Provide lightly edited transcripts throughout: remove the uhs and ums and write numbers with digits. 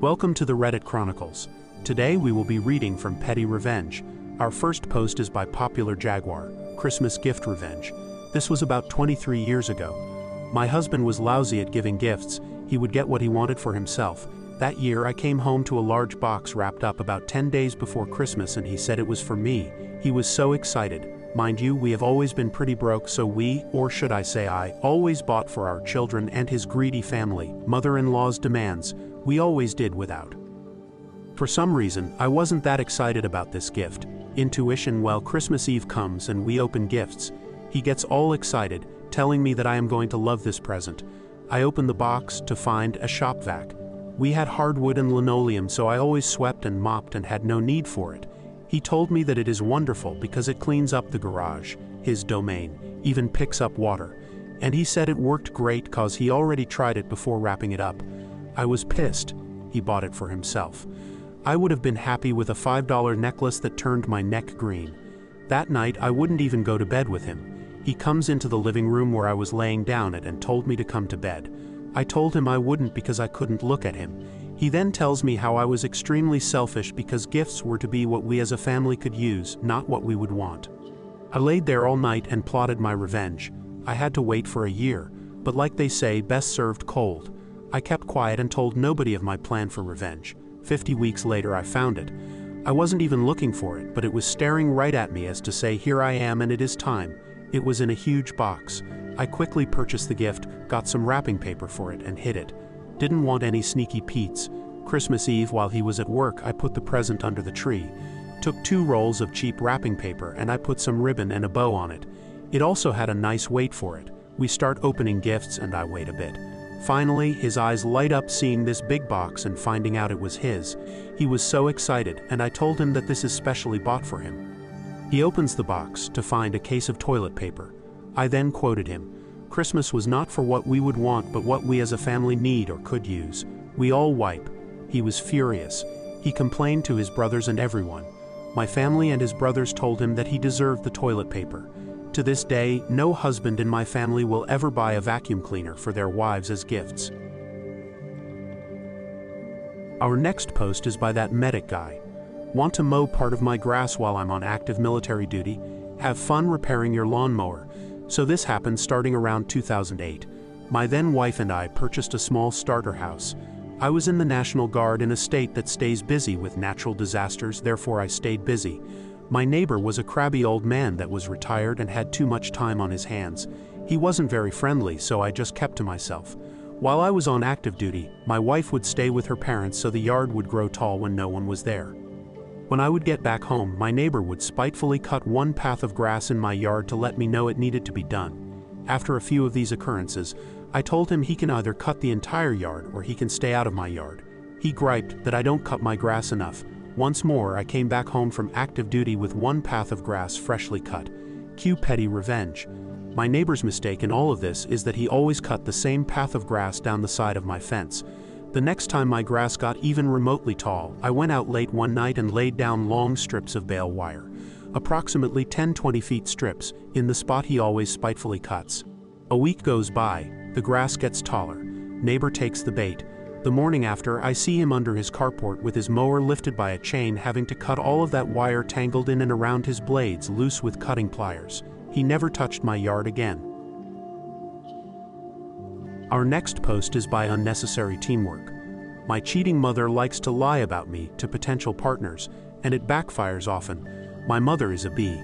Welcome to the Reddit Chronicles. Today we will be reading from Petty Revenge. Our first post is by Popular Jaguar, Christmas Gift Revenge. This was about 23 years ago. My husband was lousy at giving gifts. He would get what he wanted for himself. That year I came home to a large box wrapped up about 10 days before Christmas, and he said it was for me. He was so excited. Mind you, we have always been pretty broke, so we, or should I say I, always bought for our children and his greedy family. Mother-in-law's demands. We always did without. For some reason, I wasn't that excited about this gift. Intuition. Well, Christmas Eve comes and we open gifts. He gets all excited, telling me that I am going to love this present. I open the box to find a shop vac. We had hardwood and linoleum, so I always swept and mopped and had no need for it. He told me that it is wonderful because it cleans up the garage, his domain, even picks up water. And he said it worked great cause he already tried it before wrapping it up. I was pissed. He bought it for himself. I would have been happy with a $5 necklace that turned my neck green. That night I wouldn't even go to bed with him. He comes into the living room where I was laying down and told me to come to bed. I told him I wouldn't because I couldn't look at him. He then tells me how I was extremely selfish because gifts were to be what we as a family could use, not what we would want. I laid there all night and plotted my revenge. I had to wait for a year, but like they say, best served cold. I kept quiet and told nobody of my plan for revenge. 50 weeks later I found it. I wasn't even looking for it, but it was staring right at me as to say, here I am and it is time. It was in a huge box. I quickly purchased the gift, got some wrapping paper for it and hid it. Didn't want any sneaky peets. Christmas Eve while he was at work I put the present under the tree. Took 2 rolls of cheap wrapping paper and I put some ribbon and a bow on it. It also had a nice weight for it. We start opening gifts and I wait a bit. Finally, his eyes light up seeing this big box and finding out it was his. He was so excited, and I told him that this is specially bought for him. He opens the box to find a case of toilet paper. I then quoted him, "Christmas was not for what we would want, but what we as a family need or could use. We all wipe." He was furious. He complained to his brothers and everyone. My family and his brothers told him that he deserved the toilet paper. To this day, no husband in my family will ever buy a vacuum cleaner for their wives as gifts. Our next post is by that medic guy. Want to mow part of my grass while I'm on active military duty? Have fun repairing your lawnmower. So this happened starting around 2008. My then wife and I purchased a small starter house. I was in the National Guard in a state that stays busy with natural disasters, therefore I stayed busy. My neighbor was a crabby old man that was retired and had too much time on his hands. He wasn't very friendly, so I just kept to myself. While I was on active duty, my wife would stay with her parents so the yard would grow tall when no one was there. When I would get back home, my neighbor would spitefully cut one path of grass in my yard to let me know it needed to be done. After a few of these occurrences, I told him he can either cut the entire yard or he can stay out of my yard. He griped that I don't cut my grass enough. Once more, I came back home from active duty with one path of grass freshly cut. Cue petty revenge. My neighbor's mistake in all of this is that he always cut the same path of grass down the side of my fence. The next time my grass got even remotely tall, I went out late one night and laid down long strips of bale wire. Approximately 10-20 feet strips, in the spot he always spitefully cuts. A week goes by, the grass gets taller. Neighbor takes the bait. The morning after, I see him under his carport with his mower lifted by a chain, having to cut all of that wire tangled in and around his blades loose with cutting pliers. He never touched my yard again. Our next post is by Unnecessary Teamwork. My cheating mother likes to lie about me to potential partners, and it backfires often. My mother is a bee.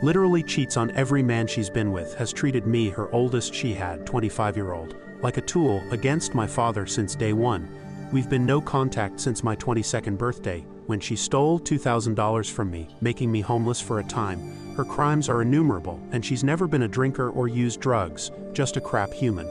Literally cheats on every man she's been with, has treated me, her oldest she had, 25-year-old, like a tool against my father since day one. We've been no contact since my 22nd birthday, when she stole $2,000 from me, making me homeless for a time. Her crimes are innumerable, and she's never been a drinker or used drugs, just a crap human.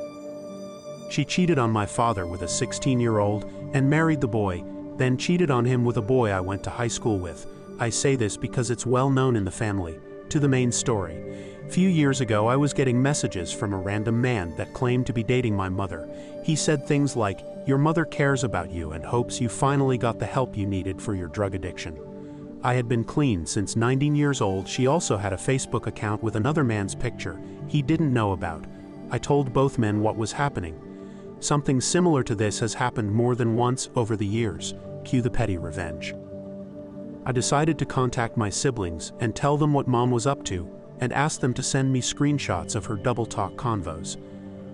She cheated on my father with a 16-year-old and married the boy, then cheated on him with a boy I went to high school with. I say this because it's well known in the family. To the main story. Few years ago I was getting messages from a random man that claimed to be dating my mother. He said things like, "Your mother cares about you and hopes you finally got the help you needed for your drug addiction." I had been clean since 19 years old. She also had a Facebook account with another man's picture he didn't know about. I told both men what was happening. Something similar to this has happened more than once over the years. Cue the petty revenge. I decided to contact my siblings and tell them what Mom was up to, and ask them to send me screenshots of her double talk convos.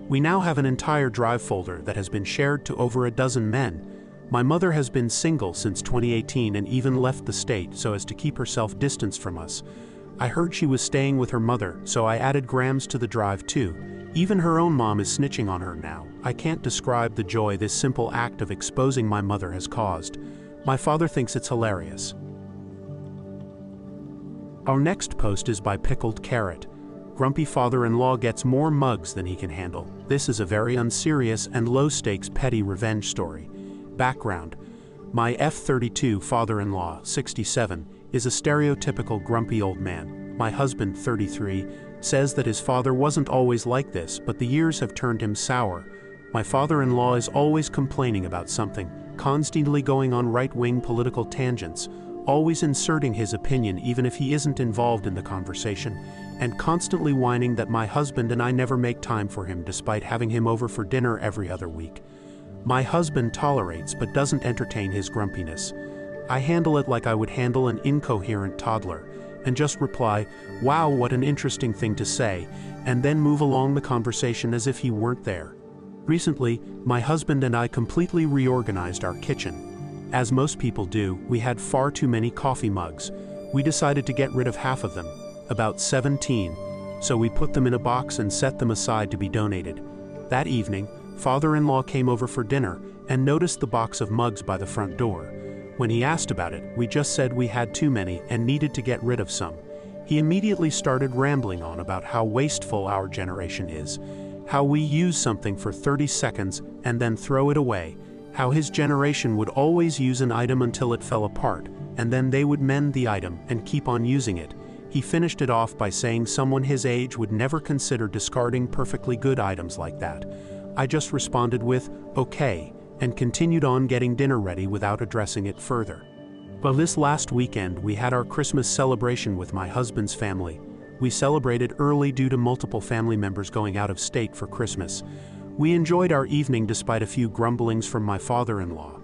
We now have an entire drive folder that has been shared to over a dozen men. My mother has been single since 2018 and even left the state so as to keep herself distanced from us. I heard she was staying with her mother, so I added grams to the drive too. Even her own mom is snitching on her now. I can't describe the joy this simple act of exposing my mother has caused. My father thinks it's hilarious. Our next post is by Pickled Carrot. Grumpy father-in-law gets more mugs than he can handle. This is a very unserious and low-stakes petty revenge story. Background: my F32 father-in-law, 67, is a stereotypical grumpy old man. My husband, 33, says that his father wasn't always like this, but the years have turned him sour. My father-in-law is always complaining about something, constantly going on right-wing political tangents, always inserting his opinion even if he isn't involved in the conversation, and constantly whining that my husband and I never make time for him despite having him over for dinner every other week. My husband tolerates but doesn't entertain his grumpiness. I handle it like I would handle an incoherent toddler, and just reply, "Wow, what an interesting thing to say," and then move along the conversation as if he weren't there. Recently, my husband and I completely reorganized our kitchen. As most people do, we had far too many coffee mugs. We decided to get rid of half of them, about 17, so we put them in a box and set them aside to be donated. That evening, father-in-law came over for dinner and noticed the box of mugs by the front door. When he asked about it, we just said we had too many and needed to get rid of some. He immediately started rambling on about how wasteful our generation is, how we use something for 30 seconds and then throw it away, how his generation would always use an item until it fell apart, and then they would mend the item and keep on using it. He finished it off by saying someone his age would never consider discarding perfectly good items like that. I just responded with, "Okay," and continued on getting dinner ready without addressing it further. Well, this last weekend we had our Christmas celebration with my husband's family. We celebrated early due to multiple family members going out of state for Christmas. We enjoyed our evening despite a few grumblings from my father-in-law.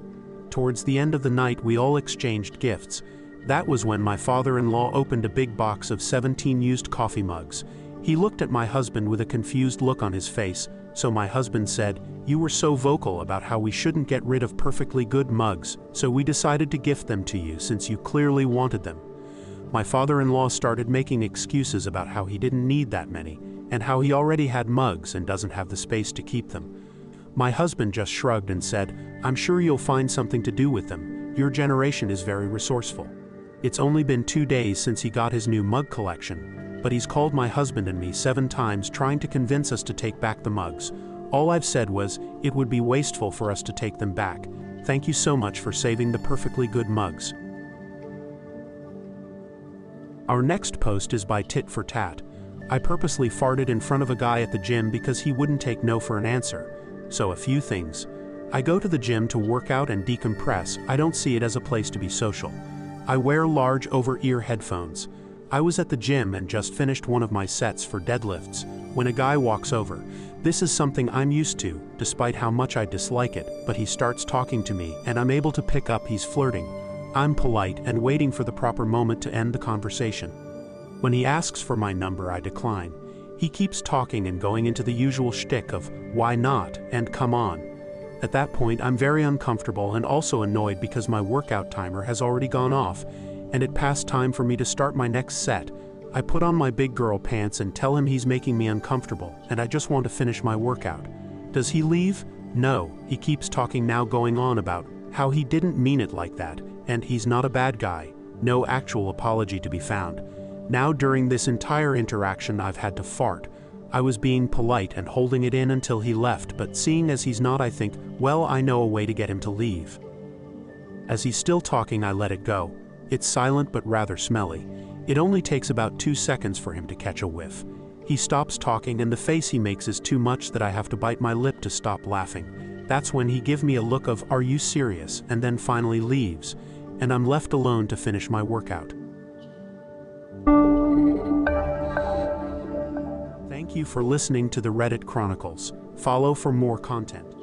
Towards the end of the night we all exchanged gifts. That was when my father-in-law opened a big box of 17 used coffee mugs. He looked at my husband with a confused look on his face, so my husband said, "You were so vocal about how we shouldn't get rid of perfectly good mugs, so we decided to gift them to you since you clearly wanted them." My father-in-law started making excuses about how he didn't need that many, and how he already had mugs and doesn't have the space to keep them. My husband just shrugged and said, "I'm sure you'll find something to do with them. Your generation is very resourceful." It's only been 2 days since he got his new mug collection, but he's called my husband and me 7 times trying to convince us to take back the mugs. All I've said was, it would be wasteful for us to take them back. Thank you so much for saving the perfectly good mugs. Our next post is by Tit for Tat. I purposely farted in front of a guy at the gym because he wouldn't take no for an answer. So a few things. I go to the gym to work out and decompress. I don't see it as a place to be social. I wear large over-ear headphones. I was at the gym and just finished one of my sets for deadlifts when a guy walks over. This is something I'm used to, despite how much I dislike it, but he starts talking to me and I'm able to pick up he's flirting. I'm polite and waiting for the proper moment to end the conversation. When he asks for my number, I decline. He keeps talking and going into the usual shtick of "why not" and "come on." At that point, I'm very uncomfortable and also annoyed because my workout timer has already gone off, and it passed time for me to start my next set. I put on my big girl pants and tell him he's making me uncomfortable, and I just want to finish my workout. Does he leave? No, he keeps talking now, going on about how he didn't mean it like that, and he's not a bad guy. No actual apology to be found. Now during this entire interaction I've had to fart. I was being polite and holding it in until he left, but seeing as he's not, I think, well, I know a way to get him to leave. As he's still talking, I let it go. It's silent but rather smelly. It only takes about 2 seconds for him to catch a whiff. He stops talking and the face he makes is too much that I have to bite my lip to stop laughing. That's when he gives me a look of "Are you serious?" and then finally leaves, and I'm left alone to finish my workout. Thank you for listening to the Reddit Chronicles. Follow for more content.